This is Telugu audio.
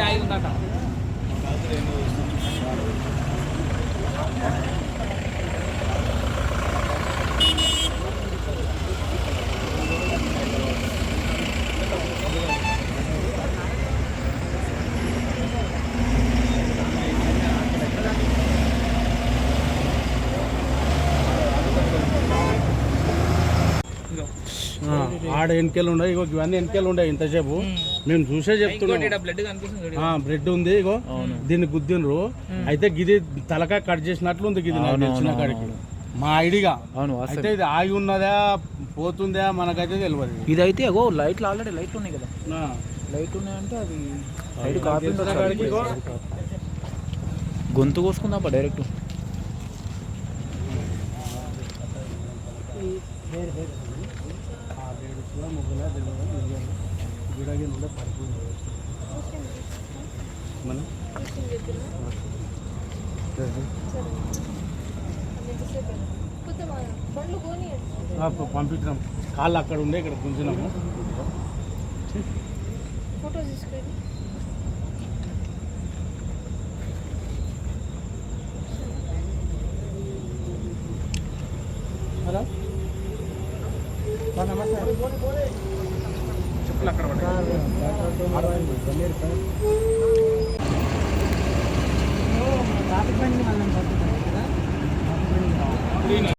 ఆగి ఉందట. ఆడ ఎన్నికలు ఉన్నాయి, ఇగో ఇవన్నీ ఎన్నికలు ఉన్నాయి. ఇంతసేపు మేము చూసే చెప్తున్నాం. బ్రెడ్ ఉంది, ఇగో దీన్ని గుద్దిండ్రు. అయితే గిది తలకాయ కట్ చేసినట్లు ఉంది గిది చిన్న కాడికి మా ఐడిగా. అయితే ఇది ఆగి ఉన్నదా పోతుందా మనకైతే తెలియదు. ఇదైతే అగో లైట్లు ఆల్రెడీ లైట్లు ఉన్నాయి కదా, లైట్ ఉన్నాయంటే అది గొంతు కోసుకుందా డైరెక్ట్. పంపించినాం, కాళ్ళు అక్కడ ఉండే ఇక్కడ గుంజినాము. ఫోటో తీసుకొని హలో నమస్తే. చెప్పులు అక్కడ పడి